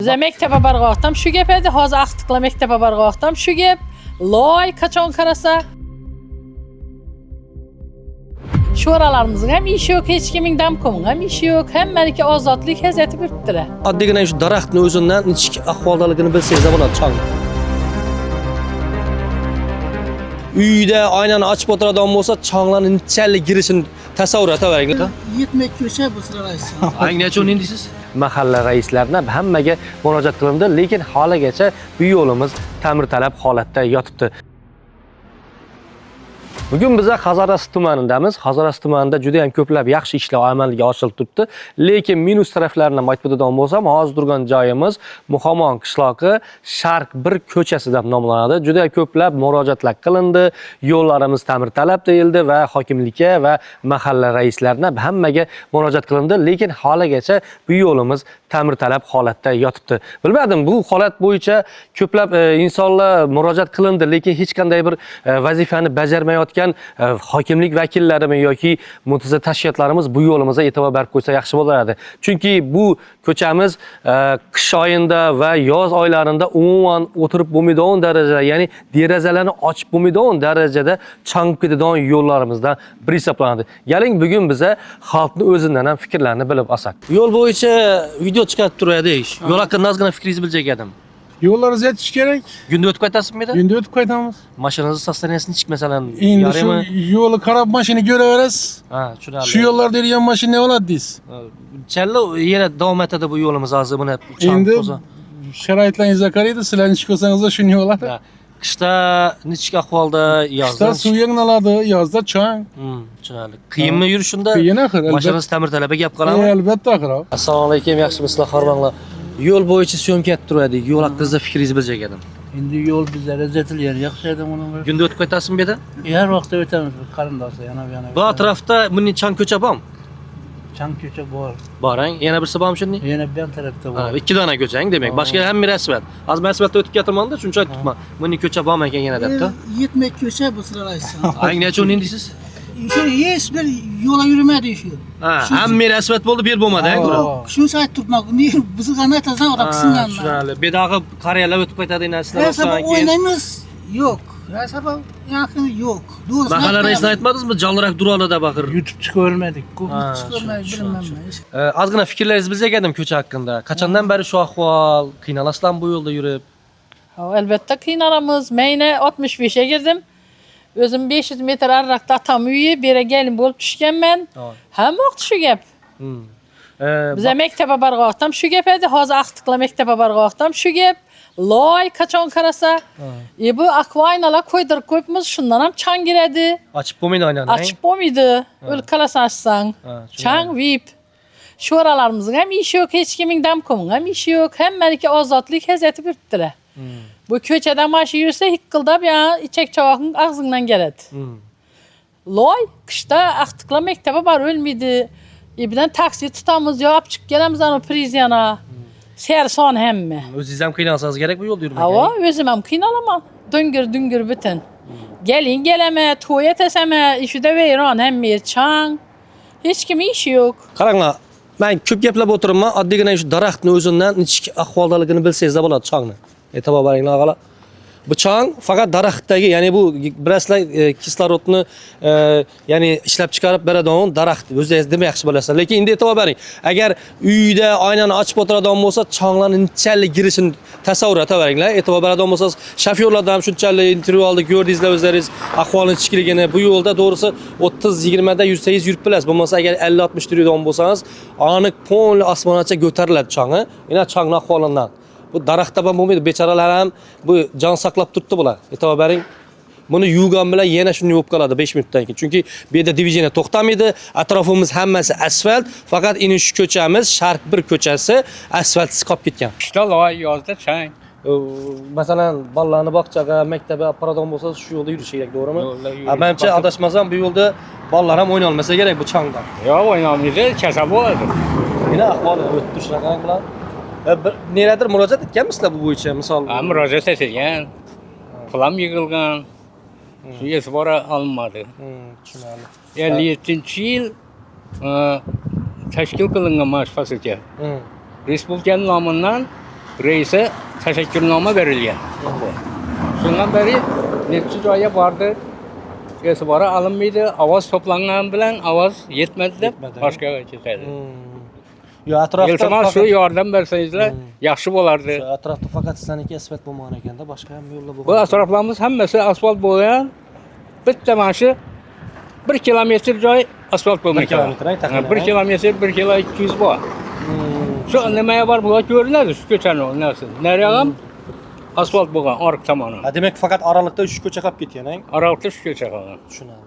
Bize mektebe barğaqtam şu gep edi, hozir aqtiqla mektebe barğaqtam şu gep. Loy kaçon qarasa. Şoralarımızın hem işi yok, hiç kimin damkomun hem işi yok, hem melike ozodlik hezeti birtire. Addigina şu daraxtni o'zidan ichki ahvoldaligini bilsangiz bo'ladi, chang. Uyda aynani ochib o'tiradigan bo'lsa, changlarning nichalik girishini tasavvur etavering. Yetmek köşe bu sıra aysan. Ang nechun deysiz? Mahalla raislarına hammaga murojaat qilindi, lekin haligacha bu yo'limiz ta'mirtalab holatda yotibdi. Bugun biz Hazorasp tumanidamiz. Hazorasp tumanida juda ham ko'plab yaxshi ishlar amalga oshirilib turibdi. Lekin minus taraflarini aytadigan bo'lsam, hozir turgan joyimiz Muhammon qishlog'i Sharq 1 ko'chasi deb nomlanadi. Juda ko'plab murojaatlar qilindi, yo'llarimiz ta'mirtalab deyildi va hokimlikka va mahalla raislarina hammaga murojaat qilindi, lekin haligacha bu yo'limiz ta'mirtalab holatda yotibdi. Bilmadim, bu holat bo'yicha ko'plab insonlar murojaat qilindi, lekin hech qanday bir vazifani bajarmayotgan hokimlik vakillarimi yoki muntazam tashkilotlarimiz bu yo'limizga e'tibor berib qo'ysa yaxshi bo'lardi. Chunki bu ko'chamiz qish oyida va yoz oylarida umuman o'tirib bo'lmaydigan darajada, ya'ni derazalarni ochib bo'lmaydigan darajada changib ketadigan yo'llarimizdan biri hisoblanadi. Galing bugun biza xalqning o'zidan ham fikrlarini bilib olsak. Yo'l bo'yicha video chiqarib turadi. Yo'l haqida ozgina fikringizni biljak edim. Yollar zetiş gerek. Günde ötüp qaytasizmi? Günde ötüp qaytamız. Maşinanızın sostaniyasini çık mesela. Endi şu yolu qarab maşini göreveririz. Ha, tushunarli. Şu yollar deyilgan maşina ne oladi deysiz? Challo yana davom etadi bu yo'limiz hozir buni Endi sharoitlaringiz qaraydi, sizlar nechik olsangiz shuni yo'llar. Qishda nechik ahvolda, yozda Qishda suv yig'naladi, yozda chang. Tushunarli. Qiyinmi yurishunda? Qiyin axir. Mashinangiz ta'mirtalabga gap qilamiz. Albatta axir. Assalomu alaykum, yaxshimisizlar, xormanglar. Yo'l bo'yicha syomka etib turadi. Yo'l haqida fikringizni biljak edim. Şimdi yol bizlere zetilyer yakşaydı bunu. Günde ötüp qaytasizmi bu yerda? Her vakti ötemiz karındası yana yana. Bu atrofda bunday chang ko'cha bormi? Çan köçe bor. Borang, yana birisi bormi shunday? Yana ben tarafta bor. Ha, ikki dona ko'chang demak. Boshqa hamma asfalt. Hozir men asfaltda o'tib ketirmanda, shuncha aytibman. Bunday ko'cha bormi ekan yana debdi. Yetmek köşe bu sıra aysan. Ang nechun deysiz? Şu hiç bir yola yürümedi şu. Ha, hamma asfalt bo'ldi, bu yer bo'lmadi, Şunu sayt tutmak. Niye bizi kanat azan adam kısımdan. Tushunarli. Bedağı qariyalar o'tib qaytadi narsalar Her sabah oynaymiz. Yok. Her sabah yakın yok. Doğrusu. Mahalla raisini aytmadingizmi? Jonliroq durolada baqir. YouTube çıkörmedik. Ha, Çıkörmedik bilmem ne. Ozgina fikrlaringizni biljak edim ko'cha haqida. Qachondan beri shu ahvol? Qiynalasizlarmi bu yo'lda yurib? Elbette qiynalamiz. Meyne 65'e girdim. Özüm 500 metre arrakta atam uyi, bere gelin bo'lib tushganman. Ham vaqt shu gap. Bize mektebe barğaqtam şu gep edi, hozir aqtiqla mektebe barğaqtam şu gep. Loy kaçon qarasa. Bu akvaynalar qo'ydirib qo'yibmiz, shundan ham chang giradi. Ochib bo'lmaydi aynani. Açıp bo'lmaydi. O'l qalasan açsang. Chang vip. Sho'ralarimizning ham ishi yo'q, hech kimning damkomin ham ishi yo'q. Hammaliki ozodlik hezeti birtire. Bu ko'chadan mashi yursa hiqqildab ya ichak chavoqning og'zidan keladi. Loy qishda aqtiqla mektebe bar o'lmaydi. Bilan taksi tutamiz, olib chiqib kelamiz ana prizyana. Serson hamma. O'zingiz ham qiynalsangiz kerak bu yo'lda yurmak. Ava, o'zim ham qiynalaman. Dungir bitin. Gelin geleme, to'y etasame, ishida vayron hamma chang. Hech kim ishi yo'q. Qaranglar, men ko'p gaplab o'tiribman. Oddiygina shu daraxtni o'zidan ichki ahvoldaligini bilsangiz bo'ladi changni. E'tibor beringlar og'alar. Bu chang faqat daraxtdagi, ya'ni bu biraslar kislorodni ya'ni ishlab chiqarib beradigan daraxt. O'zingiz demoqchi bo'lasizlar. Lekin endi e'tibor bering. Agar uyda aynani ochib o'tiradigan bo'lsa, changlarning nichalik girishini tasavvur etaveringlar. E'tibor beradigan bo'lsangiz, shofyorlardan ham shunchalik intervyu oldik, ko'rdingizlar o'zlaringiz ahvolini ichkiligini. Bu yo'lda to'g'risi 30-20 da yursangiz yurib bilasiz. Bo'lmasa agar 50-60 yuradigan bo'lsangiz, aniq pol osmongacha ko'tariladi changi. Yana changning ahvolidan. Bu daraxtda ham bo'lmaydi, bechoralar ham bu jon saqlab turibdi bular. E'tibor bering. Buni yuvgan bilan yana shunday bo'lib qoladi 5 minutdan keyin. Chunki bu yerda diviziya to'xtamaydi, atrofimiz hammasi asfalt, faqat ini shu ko'chamiz, Sharq 1 ko'chasi asfaltsiz qolib ketgan. Qishda loy, yozda chang. Masalan, bolalarni bog'chaga, maktabga aparadigan bo'lsa, shu yo'lda yurish kerak, to'g'rimi? Menimcha adashmasam bu yo'lda bolalar ham o'ynay olmasa kerak bu changda. Yo'q, o'ynayolmaydi, kasal bo'ladi. Mana ahvoli o'tib shunaqa bilan. Neradir murojaat etganmisizlar bu bo'yicha, misol? Murojaat etilgan. Pulam yig'ilgan. Shu e'tibor olinmadi. Tushunarli. 57-yil tashkil qilingan mash fasilka. Respublika nomidan reise teşekkürnoma verilgan. Shundan beri necha joyga bordi. E'tibora alınmaydi. Ovoz to'plangan bilan ovoz yetmadi deb Yetmadi. boshqa ketadi. Yo, atrofda Iltimos shu faqat yordam bersangizlar yaxshi bo'lardi. shu atrofda faqat sizlarniki asfalt bo'lmagan ekanda, boshqa ham yo'llar Bu bo'lgan. atroflarimiz hammasi asfalt bo'lgan. Bitta mana shu 1 kilometr joy asfalt bo'lmagan. 1 kilometr, taxminan. 1 kilometr 1 kilo 200 bor. Shu nimaga bor bular ko'rinadi shu ko'chani narsa. Naryoq ham asfalt bo'lgan orqa tomoni. Ha, demak faqat oraliqda 3 ko'cha qolib ketgan, Oraliqda shu ko'cha qolgan. tushunadi.